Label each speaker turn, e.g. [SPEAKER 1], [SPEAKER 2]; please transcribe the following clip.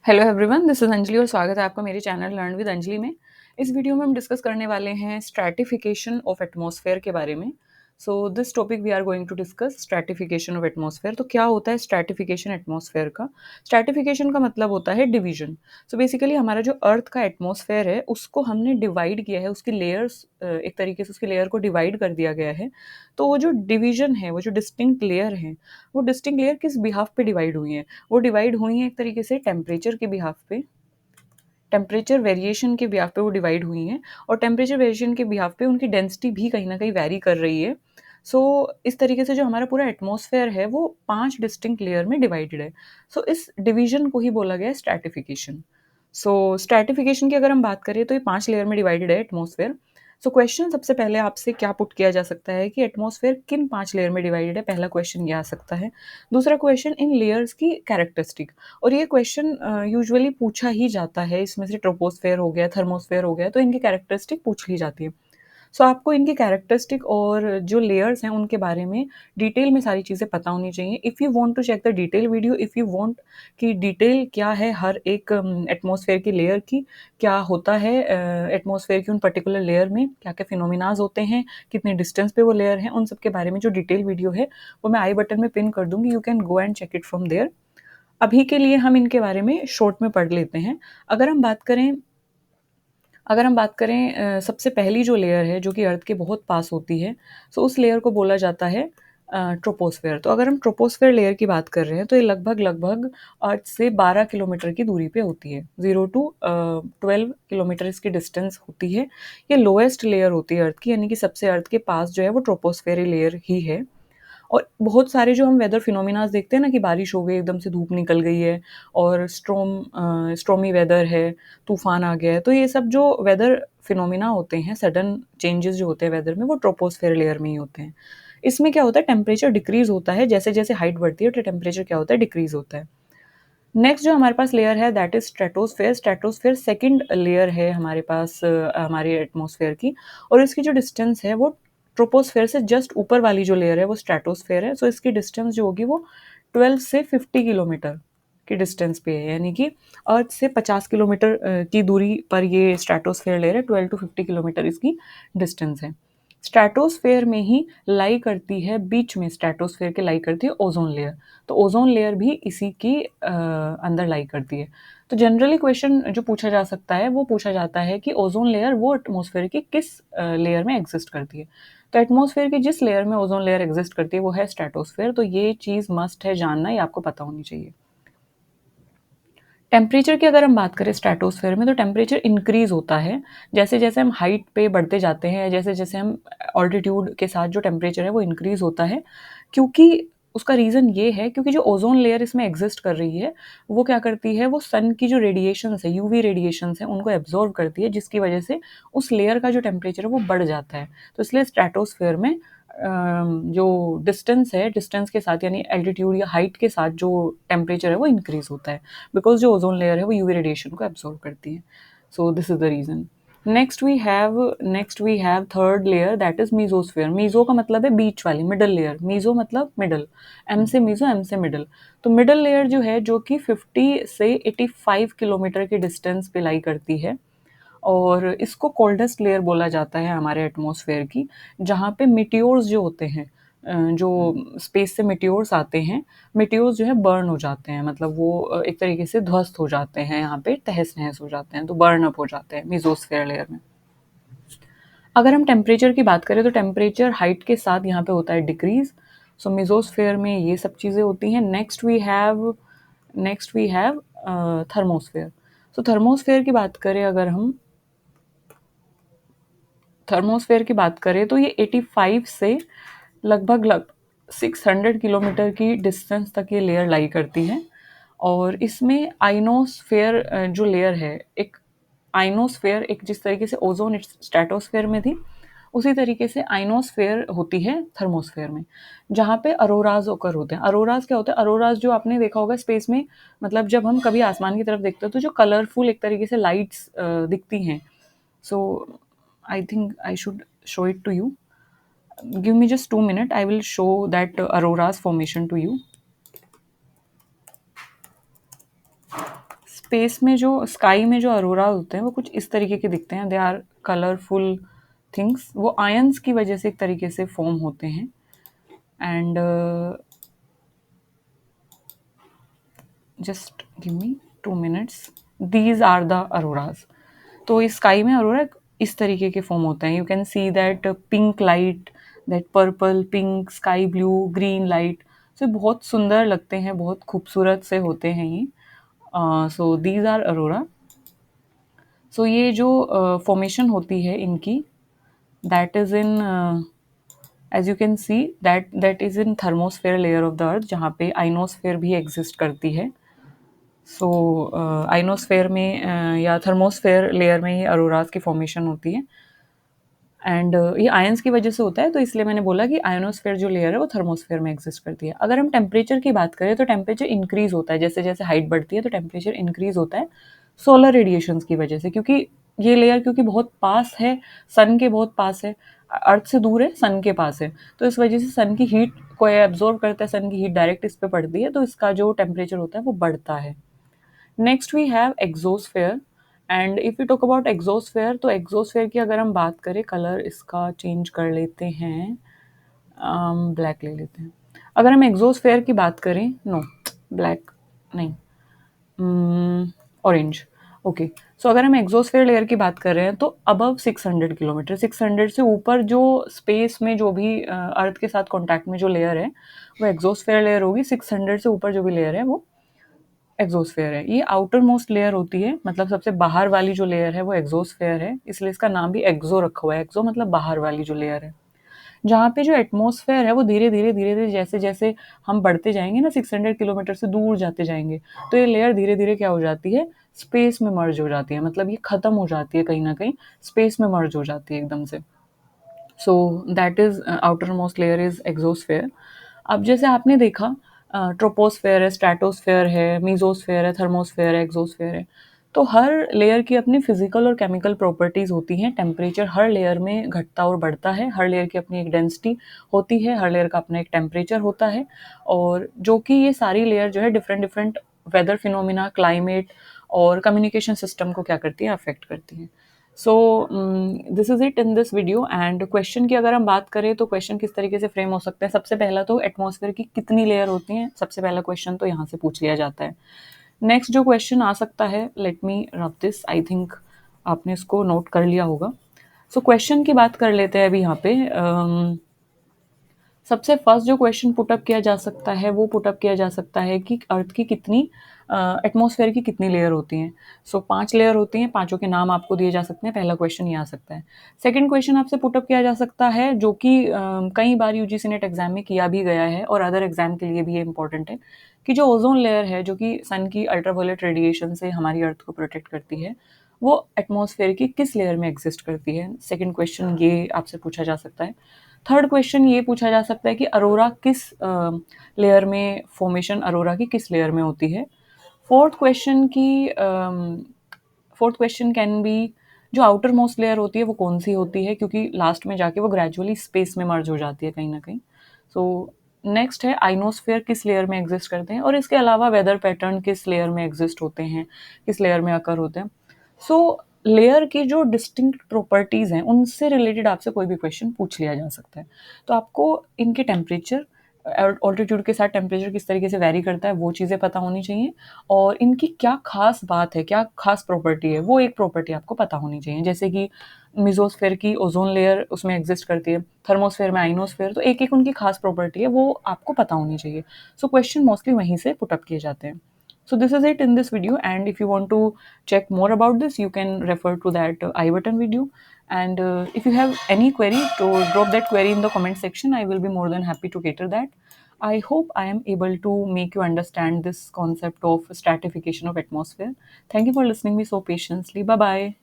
[SPEAKER 1] Hello everyone, this is Anjali और स्वागत है आपका मेरे चैनल लर्न विद अंजलि में। इस वीडियो में हम डिस्कस करने वाले हैं स्ट्रैटिफिकेशन ऑफ एटमॉस्फेयर के बारे में। So this topic we are going to discuss stratification of atmosphere. तो क्या होता है स्ट्रैटिफिकेशन एटमॉस्फेयर का? स्ट्रैटिफिकेशन का मतलब होता है डिवीजन। सो बेसिकली हमारा जो अर्थ का एटमॉस्फेयर है उसको हमने डिवाइड किया है, उसकी लेयर्स एक तरीके से उसकी लेयर को डिवाइड कर दिया गया है। तो वो जो डिवीजन है, वो जो डिस्टिंक्ट लेयर हैं, वो डिस्टिंक्ट लेयर किस बिहाफ पे डिवाइड हुई हैं? वो डिवाइड हुई हैं एक तरीके से टेम्परेचर के बिहाफ पे, टेम्परेचर वेरिएशन के बिहाफ पे वो डिवाइड हुई हैं। और टेम्परेचर वेरिएशन के बिहाफ पे उनकी डेंसिटी भी कहीं न कहीं वैरी कर रही है। सो इस तरीके से जो हमारा पूरा एटमॉस्फेयर है वो 5 डिस्टिंक्ट लेयर में डिवाइडेड है। सो इस डिवीजन को ही बोला गया है स्ट्रैटिफिकेशन। सो स्ट्रैटिफिकेशन की अगर हम बात करें तो ये 5 लेयर में डिवाइडेड है एटमॉस्फेयर। सो क्वेश्चन सबसे पहले आपसे क्या पुट किया जा सकता है कि एटमॉस्फेयर किन 5 लेयर में डिवाइडेड है? पहला क्वेश्चन ये आ सकता है। दूसरा क्वेश्चन इन लेयर्स की कैरेक्टरिस्टिक, और ये क्वेश्चन यूजुअली पूछा ही जाता है। इसमें से ट्रोपोस्फेयर हो गया, थर्मोस्फेयर हो गया, तो इनकी कैरेक्टरिस्टिक पूछ ली जाती है। सो आपको इनकी कैरेक्टरिस्टिक और जो लेयर्स हैं उनके बारे में डिटेल में सारी चीज़ें पता होनी चाहिए। If you want to check the detail video, if you want कि डिटेल क्या है हर एक एटमॉस्फेयर की लेयर की, क्या होता है एटमॉस्फेयर की उन पर्टिकुलर लेयर में, क्या-क्या फिनोमेनाज़ होते हैं, कितने डिस्टेंस पे वो लेयर है, उन सब के बारे में जो डिटेल वीडियो है वो मैं आई बटन में पिन कर दूँगी। You can go and check it from there. अभी के लिए हम इनके बारे में शॉर्ट में पढ़ लेते हैं। अगर हम बात करें अगर हम बात करें सबसे पहली जो लेयर है जो कि अर्थ के बहुत पास होती है, सो उस लेयर को बोला जाता है ट्रोपोस्फेयर। तो अगर हम ट्रोपोस्फेयर लेयर की बात कर रहे हैं तो ये लगभग अर्थ से 12 किलोमीटर की दूरी पे होती है। 0 टू 12 किलोमीटर इसकी डिस्टेंस होती है। ये लोएस्ट लेयर होती है अर्थ की, यानी कि सबसे अर्थ के पास जो है वो ट्रोपोस्फेयर लेयर ही है। और बहुत सारे जो हम वेदर फिनोमेनास देखते हैं ना कि बारिश हो गई, एकदम से धूप निकल गई है और स्ट्रॉमी वेदर है, तूफान आ गया है, तो ये सब जो वेदर फिनोमेना होते हैं, सडन चेंजेस जो होते हैं वेदर में, वो ट्रोपोस्फेयर लेयर में ही होते हैं। इसमें क्या होता है, टेम्परेचर डिक्रीज होता है जैसे जैसे हाइट बढ़ती है, तो टेम्परेचर क्या होता है, डिक्रीज होता है। नेक्स्ट जो हमारे पास लेयर है that is stratosphere. Stratosphere second layer है हमारे पास हमारे एटमॉस्फेयर की, और इसकी जो डिस्टेंस है वो ट्रोपोस्फेयर से जस्ट ऊपर वाली जो लेयर है वो स्ट्रेटोस्फेयर है। सो इसकी डिस्टेंस जो होगी वो 12 से 50 किलोमीटर की डिस्टेंस पे है, यानी कि अर्थ से 50 किलोमीटर की दूरी पर ये स्ट्रेटोस्फेयर लेयर है। 12 टू 50 किलोमीटर इसकी डिस्टेंस है। स्ट्रेटोस्फेयर में ही लाई करती है, बीच में स्ट्रेटोस्फेयर के लाई करती है ओजोन लेयर। तो ओजोन लेयर भी इसी की अंदर लाई करती है। तो जनरली क्वेश्चन जो पूछा जा सकता है वो पूछा जाता है कि ओजोन लेयर वो एटमॉस्फेयर की किस लेयर में एग्जिस्ट करती है। तो एटमॉस्फेयर की जिस लेयर में ओजोन लेयर एग्जिस्ट करती है वो है स्ट्रेटोस्फेयर। तो ये चीज़ मस्ट है जानना, ये आपको पता होनी चाहिए। टेम्परेचर की अगर हम बात करें स्ट्रेटोस्फेयर में, तो टेम्परेचर इंक्रीज होता है जैसे जैसे हम हाइट पे बढ़ते जाते हैं, जैसे जैसे हम ऑल्टीट्यूड के साथ जो टेम्परेचर है वो इंक्रीज होता है। क्योंकि उसका रीज़न ये है क्योंकि जो ओजोन लेयर इसमें एग्जिस्ट कर रही है वो क्या करती है, वो सन की जो रेडिएशंस है, यूवी रेडिएशंस है, उनको एब्जॉर्व करती है, जिसकी वजह से उस लेयर का जो टेम्परेचर है वो बढ़ जाता है। तो इसलिए स्ट्रेटोस्फेयर में जो डिस्टेंस है, डिस्टेंस के साथ यानी एल्टीट्यूड या हाइट के साथ जो टेम्परेचर है वो इंक्रीज होता है, बिकॉज जो ओजोन लेयर है वो यूवी रेडिएशन को एब्जॉर्ब करती है। So this is the reason. Next we have third layer that is mesosphere. Meso का मतलब है बीच वाली, मिडल लेयर। मीजो मतलब मिडल, एम से मीजो, एम से मिडल। तो मिडल लेयर जो है जो कि 50 से 85 किलोमीटर के डिस्टेंस पे लाई करती है, और इसको कोल्डेस्ट लेयर बोला जाता है हमारे एटमॉस्फेयर की, जहाँ पे मिटियोर्स जो होते हैं, जो स्पेस से मिटियोर्स आते हैं, मिटियोर्स जो है बर्न हो जाते हैं, मतलब वो एक तरीके से ध्वस्त हो जाते हैं, यहाँ पे तहस नहस हो जाते हैं, तो बर्न अप हो जाते हैं मेसोस्फेयर लेयर में। अगर हम टेम्परेचर की बात करें तो टेम्परेचर हाइट के साथ यहाँ पे होता है डिक्रीज। सो मेसोस्फेयर में ये सब चीज़ें होती हैं। Next we have thermosphere. So thermosphere की बात करें, अगर हम थर्मोस्फेयर की बात करें तो ये 85 से लगभग 600 किलोमीटर की डिस्टेंस तक ये लेयर लाई करती है। और इसमें आइनोस्फेयर जो लेयर है, एक आइनोस्फेयर, एक जिस तरीके से ओजोन स्ट्रेटोस्फेयर में थी उसी तरीके से आइनोस्फेयर होती है थर्मोस्फेयर में, जहाँ पे अरोराज ओकर होते हैं। अरोराज क्या होता है? अरोराज जो आपने देखा होगा स्पेस में, मतलब जब हम कभी आसमान की तरफ देखते हो तो जो कलरफुल एक तरीके से लाइट्स दिखती हैं। So I think I should show it to you. Give me just 2 minutes. I will show that aurora's formation to you. Space में जो स्काई में जो अरोरा होते हैं वो कुछ इस तरीके के दिखते हैं। They are colourful things. वो आयंस की वजह से एक तरीके से फॉर्म होते हैं। And just give me 2 minutes। These are the auroras. तो इस स्काई में अरोरा इस तरीके के फॉर्म होते हैं। You can see that pink light, that purple, pink, sky blue, green light. So बहुत सुंदर लगते हैं, बहुत खूबसूरत से होते हैं ये। So these are aurora. So ये जो फॉर्मेशन होती है इनकी, that is in, as you can see that is in thermosphere layer of the earth, जहाँ पे आइनोस्फेयर भी एग्जिस्ट करती है। सो आइनोस्फेयर में या थर्मोस्फेयर लेयर में ये अरोराज की फॉर्मेशन होती है। एंड ये आयंस की वजह से होता है, तो इसलिए मैंने बोला कि आयनोस्फेयर जो लेयर है वो थर्मोस्फेयर में एग्जिस्ट करती है। अगर हम टेम्परेचर की बात करें तो टेम्परेचर इंक्रीज होता है, जैसे जैसे हाइट बढ़ती है तो टेम्परेचर इंक्रीज होता है सोलर रेडिएशंस की वजह से, क्योंकि ये लेयर क्योंकि बहुत पास है, सन के बहुत पास है, अर्थ से दूर है, सन के पास है, तो इस वजह से सन की हीट को एब्जॉर्ब करता है, सन की हीट डायरेक्ट इस पे पड़ती है, तो इसका जो टेम्परेचर होता है वो बढ़ता है। Next we have exosphere. And if you talk about exosphere, तो एक्सोस्फेयर की अगर हम बात करें, कलर इसका चेंज कर लेते हैं, ब्लैक ले लेते हैं। अगर हम एक्सोस्फेयर की बात करें, नो ब्लैक नहीं, ऑरेंज। ओके, सो अगर हम एक्सोस्फेयर लेयर की बात कर रहे हैं तो अबव 600 किलोमीटर, 600 से ऊपर जो स्पेस में जो भी अर्थ के साथ कॉन्टैक्ट में जो लेयर है वो एक्सोस्फेयर लेयर होगी। 600 से ऊपर जो भी लेयर है वो एक्सोस्फेयर है। ये आउटर मोस्ट लेयर होती है, मतलब सबसे बाहर वाली जो लेयर है वो एक्सोस्फेयर है, इसलिए इसका नाम भी एक्सो रखा हुआ है। एक्सो मतलब बाहर वाली जो लेयर है। जहाँ पे जो एटमॉस्फेयर है वो धीरे धीरे जैसे जैसे हम बढ़ते जाएंगे ना, 600 किलोमीटर से दूर जाते जाएंगे, तो ये लेयर धीरे धीरे क्या हो जाती है, स्पेस में मर्ज हो जाती है, मतलब ये खत्म हो जाती है, कहीं ना कहीं स्पेस में मर्ज हो जाती है एकदम से। So that is outer most layer is exosphere. अब जैसे आपने देखा, ट्रोपोस्फेयर है, स्ट्रेटोस्फेयर है, मीजोस्फेयर है, थर्मोस्फेयर है, एक्सोस्फेयर है। तो हर लेयर की अपनी फिजिकल और केमिकल प्रॉपर्टीज होती हैं। टेम्परेचर हर लेयर में घटता और बढ़ता है, हर लेयर की अपनी एक डेंसिटी होती है, हर लेयर का अपना एक टेम्परेचर होता है, और जो कि ये सारी लेयर जो है different different weather phenomena, climate और कम्युनिकेशन सिस्टम को क्या करती है, अफेक्ट करती है। So this is it in this video. And question की अगर हम बात करें तो क्वेश्चन किस तरीके से फ्रेम हो सकते हैं, सबसे पहला तो एटमॉस्फेयर की कितनी लेयर होती हैं, सबसे पहला क्वेश्चन तो यहाँ से पूछ लिया जाता है। नेक्स्ट जो क्वेश्चन आ सकता है, let me rub this, I think आपने इसको नोट कर लिया होगा। सो क्वेश्चन की बात कर लेते हैं अभी यहाँ पे। सबसे फर्स्ट जो क्वेश्चन पुटअप किया जा सकता है वो पुटअप किया जा सकता है कि अर्थ की कितनी, एटमॉस्फेयर की कितनी लेयर होती हैं। सो 5 लेयर होती हैं, पांचों के नाम आपको दिए जा सकते हैं, पहला क्वेश्चन ये आ सकता है। सेकंड क्वेश्चन आपसे पुटअप किया जा सकता है, जो कि कई बार यूजीसी नेट एग्जाम में किया भी गया है और अदर एग्जाम के लिए भी ये इंपॉर्टेंट है, कि जो ओजोन लेयर है जो कि सन की अल्ट्रावायलेट रेडिएशन से हमारी अर्थ को प्रोटेक्ट करती है, वो एटमॉस्फेयर की किस लेयर में एग्जिस्ट करती है। सेकंड क्वेश्चन ये आपसे पूछा जा सकता है। थर्ड क्वेश्चन ये पूछा जा सकता है कि अरोरा किस लेयर में, फॉर्मेशन अरोरा की किस लेयर में होती है। फोर्थ क्वेश्चन की, फोर्थ क्वेश्चन कैन बी जो आउटर मोस्ट लेयर होती है वो कौन सी होती है, क्योंकि लास्ट में जाके वो ग्रेजुअली स्पेस में मर्ज हो जाती है कहीं ना कहीं। सो नेक्स्ट है आइनोस्फेयर किस लेयर में एग्जिस्ट करते हैं, और इसके अलावा वेदर पैटर्न किस लेयर में एग्जिस्ट होते हैं, किस लेयर में अकर होते हैं। सो लेयर की जो डिस्टिंक्ट प्रॉपर्टीज हैं उनसे रिलेटेड आपसे कोई भी क्वेश्चन पूछ लिया जा सकता है। तो आपको इनके टेम्परेचर, ऑल्टीट्यूड के साथ टेम्परेचर किस तरीके से वैरी करता है वो चीज़ें पता होनी चाहिए, और इनकी क्या खास बात है, क्या खास प्रॉपर्टी है, वो एक प्रॉपर्टी आपको पता होनी चाहिए। जैसे कि मिजोस्फेयर की ओजोन लेयर उसमें एग्जिस्ट करती है, थर्मोस्फेयर में आइनोस्फेयर, तो एक एक उनकी खास प्रॉपर्टी है, वो आपको पता होनी चाहिए। सो क्वेश्चन मोस्टली वहीं से पुटअप किए जाते हैं। So this is it in this video, and if you want to check more about this you can refer to that I button video. And if you have any query, to drop that query in the comment section. I will be more than happy to cater that. I hope I am able to make you understand this concept of stratification of atmosphere. Thank you for listening me so patiently. Bye bye.